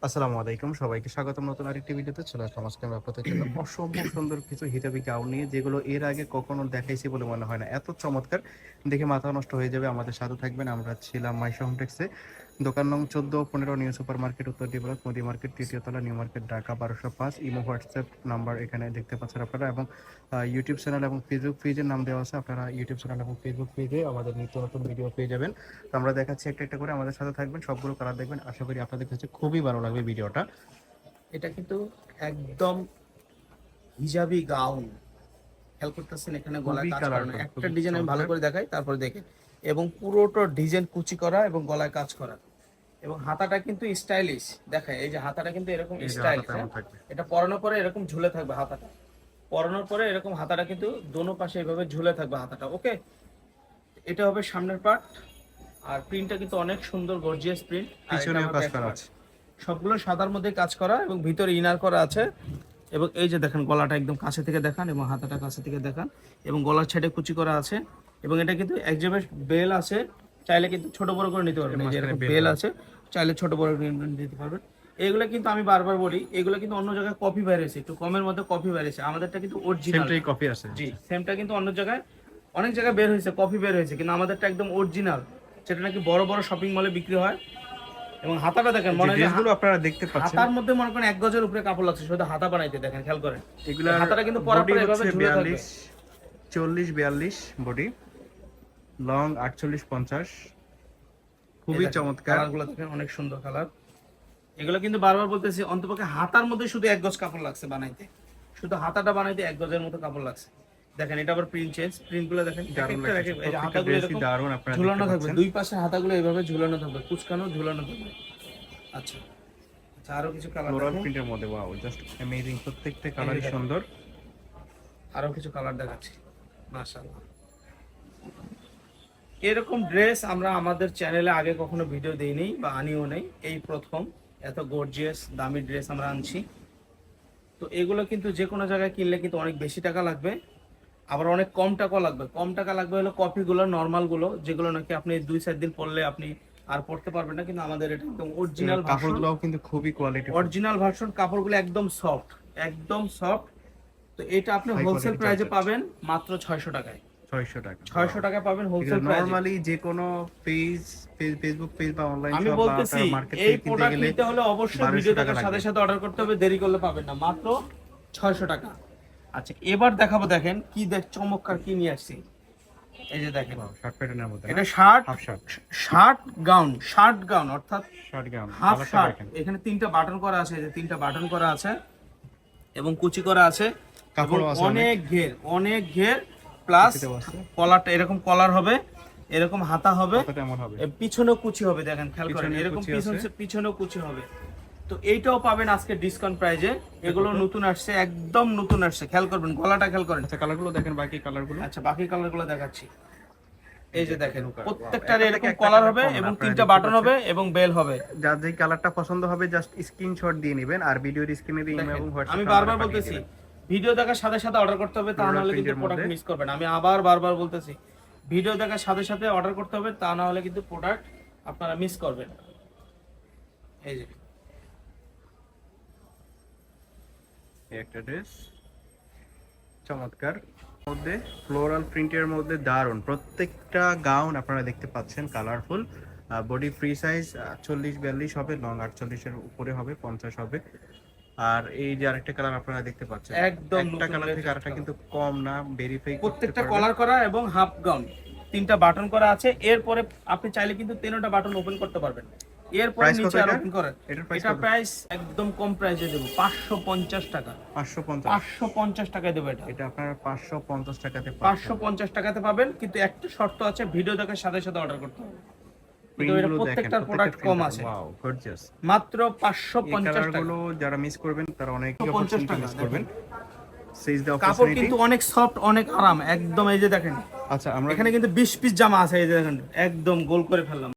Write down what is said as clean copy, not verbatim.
আসসালামু আলাইকুম, সবাইকে স্বাগতম নতুন আরেকটি ভিডিওতে। চলে আসলাম আজকে আমি আপনাদের জন্য অসম্ভব সুন্দর কিছু হিজাবি গাউন নিয়ে, যেগুলো এর আগে কখনো দেখাইছি বলে মনে হয় না। এত চমৎকার, দেখে মাথা নষ্ট হয়ে যাবে। আমাদের সাথে থাকবেন। আমরা ছিলাম মাইশা হোমটেক্সে, দোকান নং 14-15 নিউ সুপার মার্কেট, উত্তর দিবরাত মোদি মার্কেট, তৃতীয় তলা, new market, Dhaka 1205। Imo WhatsApp number এখানে দেখতে পাচ্ছেন আপনারা, এবং ইউটিউব চ্যানেল এবং ফেসবুক পেজের নাম দেওয়া আছে। আপনারা ইউটিউব চ্যানেল এবং ফেসবুক পেজে আমাদের নিত্য নতুন ভিডিও পেয়ে যাবেন। তো আমরা দেখাচ্ছি একটা একটা করে, আমাদের সাথে থাকবেন, সবগুলো কালার দেখবেন। আশা করি আপনাদের কাছে খুবই ভালো লাগবে ভিডিওটা। এটা কিন্তু একদম হিজাবি গাউন। খেয়াল করতেছেন এখানে গলায় খুবই কাজ করানো। কালারফুল, একটা খুবই ডিজাইন আমি ভালো চমৎকার। করে দেখাই, তারপরে দেখেন। এবং পুরোটা ডিজাইন কুচি করা এবং গলায় কাজ করা। এবং হাতাটা কিন্তু স্টাইলিশ দেখায়। এই যে হাতাটা কিন্তু এরকম এই যে স্টাইলিশ। হাতাটা এমন থাকবে। এটা পরানোর পরে এরকম ঝুলে থাকবে হাতাটা। পরানোর পরে এরকম হাতাটা কিন্তু দোনো পাশে এভাবে ঝুলে থাকবে হাতাটা। ওকে, এটা হবে সামনের পার্ট। আর প্রিন্টটা কিন্তু অনেক সুন্দর, গর্জিয়াস প্রিন্ট। আর এটা পিছনেও আমার কাজ ব্যাক করা পার্ট। আছে। সবগুলো সাদার মধ্যে কাজ করা এবং ভিতরে ইনার করা আছে। এবং এই যে দেখেন গলাটা একদম কাছে থেকে দেখান এবং হাতাটা কাছে থেকে দেখান। এবং গলার ছেড়ে কুচি করা আছে। এবং এটা কিন্তু একজনের বেল আছে, চাইলে কিন্তু ছোট বড় করে নিতে পারবেন। এই যে মাঝখানে এরকম বেল বেল হবে। আছে, চাইলে ছোট বড় করে নিতে পারবেন। এগুলো কিন্তু আমি বারবার বলি, এগুলো কিন্তু অন্য জায়গায় কপি বেরিয়েছে, একটু কমের মধ্যে কপি বেরিয়েছে। আমাদেরটা কিন্তু অরিজিনাল। সেমটাই কপি আছে। জি, সেমটা কিন্তু অন্য জায়গায় অনেক জায়গায় বের হয়েছে, কপি বের হয়েছে, কিন্তু আমাদেরটা একদম অরিজিনাল, যেটা নাকি বড় বড় শপিং মলে বিক্রি হয়। এবং হাতাটা দেখেন, যে মনে হয় যে ড্রেসগুলো আপনারা দেখতে পাচ্ছেন, হাতার মধ্যে মনে করেন 1 গজের উপরে কাপড় লাগছে শুধু হাতা বানাইতে। দেখেন, খেয়াল করেন, এই এগুলার হাতাটা কিন্তু পরার বডি পরে এভাবে হচ্ছে ঝুলে থাকবে। 42, বডি লং 48-50। খুবই চমৎকার। কালারগুলো দেখেন, অনেক সুন্দর কালার। এগুলো কিন্তু বারবার বলতেছি, অন্তপক্ষে হাতার মধ্যে শুধু 1 গজ কাপড় লাগছে বানাইতে। শুধু হাতাটা বানাইতে 1 গজের মতো কাপড় লাগছে। দেখেন, এটা আবার প্রিন্ট চেঞ্জ। প্রিন্টগুলো দেখেন, দারুণ একটা লাগছে, এই যে প্রত্যেকটা হাতাগুলো ড্রেসই এরকম দারুণ আপনারা দেখতে ঝুলানো থাকবে, পাচ্ছেন। দুই পাশে হাতাগুলো এইভাবে ঝুলানো থাকবে, কুচকানো ঝুলানো থাকবে। আচ্ছা আচ্ছা, আরো কিছু কালার ফ্লোরাল দেখেন। প্রিন্টের মধ্যে, ওয়াও, জাস্ট অ্যামেজিং। প্রত্যেকটা কালারই দেখেন। সুন্দর। আরো কিছু কালার দেখাচ্ছি। মাশাআল্লাহ, এরকম ড্রেস আমরা আমাদের চ্যানেলে আগে কখনো ভিডিও দেইনি বা আনিও নেই, এই প্রথম এত গর্জিয়াস দামি ড্রেস আমরা আনছি। তো এগুলো কিন্তু যে কোনো জায়গায় কিনলে কিন্তু অনেক বেশি টাকা লাগবে, আবার অনেক কম টাকা লাগবে। কম টাকা লাগবে হলো কপিগুলো, নর্মালগুলো, যেগুলো নাকি আপনি 2-4 দিন পরলে আপনি আর পড়তে পারবেন না। কিন্তু আমাদের এটা একদম অরিজিনাল ভার্সন। কাপড়গুলোও কিন্তু খুবই কোয়ালিটি, অরিজিনাল ভার্সন, কাপড়গুলো একদম সফট, একদম সফট। তো এটা আপনি হাই হোলসেল কোয়ালিটি প্রাইসে জর্জেট। পাবেন মাত্র 600 টাকায়। 600 টাকা। 600 টাকায় পাবেন হোলসেল প্রাইসে। নরমালি যে কোনো পেজ, ফেসবুক পেজ বা অনলাইন আমি শপ বা বলতেছি, আপনারা মার্কেট এই থেকে কিনতে প্রোডাক্ট গেলে নিতে হলে অবশ্যই 1200 ভিডিও টাকা দেখার সাথে লাগবে। সাথে অর্ডার করতে হবে, দেরি করলে পাবেন না। মাত্র 600 টাকা। আচ্ছা, এবার দেখাবো, দেখেন কি চমৎকার কি নিয়ে আসছি। এই যে দেখেন, শার্ট প্যাটার্নের মধ্যে, এটা shirt, half shirt. Shirt gown অর্থাৎ শার্ট গাউন, হাফ কালারটা শার্ট। দেখেন। এখানে 3টা বাটন করা আছে, এই যে 3টা বাটন করা আছে এবং কুচি করা আছে। এবং কাপড়ও আছে অনেক ঘের, অনেক ঘের, প্লাস কুচিতেও আছে। কলারটা এরকম কলার হবে, এরকম হাতা হবে, কতটা এমন হবে। পিছনেও কুচি হবে। দেখেন, খেয়াল করেন, পিছনেও এরকম কুচি আছে। পিছনেও কুচি হবে। তো এইটাও পাবেন আজকে ডিসকাউন্ট প্রাইজে। এগুলো নতুন আসছে, একদম নতুন আসছে। খেয়াল করবেন গলাটা, খেয়াল করেন। আচ্ছা, কালারগুলো দেখেন, বাকি কালারগুলো। আচ্ছা, বাকি কালারগুলো দেখাচ্ছি। এই যে দেখেন, Wow, প্রত্যেকটার একটা থেকে এরকম একটা কলার colour হবে কম না, এবং আপনারা 3টা দেখতে বাটন পাচ্ছেন। হবে এবং বেল হবে। যার যে কালারটা পছন্দ হবে জাস্ট স্ক্রিনশট দিয়ে নেবেন, আর ভিডিওর স্ক্রিনে দিয়ে ইমেল দেখেন, এবং হোয়াটসঅ্যাপ আমি বারবার বলতেছি, ভিডিও দেখার সাথে সাথে অর্ডার করতে হবে, তা Floral না হলে কিন্তু print এর প্রোডাক্ট মধ্যে। মিস করবেন। আমি আবার বারবার বলতেছি, ভিডিও দেখার সাথে সাথে অর্ডার করতে হবে, তা না হলে কিন্তু প্রোডাক্ট আপনারা মিস করবেন। এই যে একটা ড্রেস চমৎকার মধ্যে, ফ্লোরাল প্রিন্টের মধ্যে দারুন। প্রত্যেকটা গাউন আপনারা দেখতে পাচ্ছেন কালারফুল। বডি ফ্রি সাইজ 40-42 হবে, লং 48-এর উপরে হবে, 50 হবে। আর এই যে আরেকটা কালার আপনারা দেখতে পাচ্ছেন, একদম একটা নতুন কালার থেকে latest আরেকটা colour। কিন্তু কম না, ভেরিফাই করতে প্রত্যেকটা পারবেন। কলার করা এবং হাফ গাউন, 3টা বাটন করা আছে। এরপরে আপনি চাইলে কিন্তু 3টা বাটন ওপেন করতে পারবেন। এরপরে প্রাইস কত নিচে আর এটা? ওপেন করেন। এটার প্রাইস এটা কত? প্রাইস একদম কম প্রাইসে দেবো, 550 টাকা। 550। 550 টাকায় দেবো এটা। এটা আপনারা 550 টাকাতে পাচ্ছেন। 550 টাকাতে পাবেন, কিন্তু একটা শর্ত আছে, ভিডিও দেখার সাথে সাথে অর্ডার করতে হবে। কিন্তু এটা প্রিন্টগুলো দেখেন, প্রত্যেকটার প্রোডাক্ট কম আছে। Wow, gorgeous. মাত্র এই 550 টাকা। কালারগুলো যারা মিস করবেন তারা অনেকই 50 অপরচুনিটি টাকা মিস করবেন। সেইজ দ্য কাপড় অপরচুনিটি। কিন্তু অনেক সফট, অনেক আরাম একদম। এই যে দেখেন, আচ্ছা, আমরা এখানে কিন্তু 20 পিস জামা আছে। এই যে দেখেন, একদম গোল করে ফেললাম।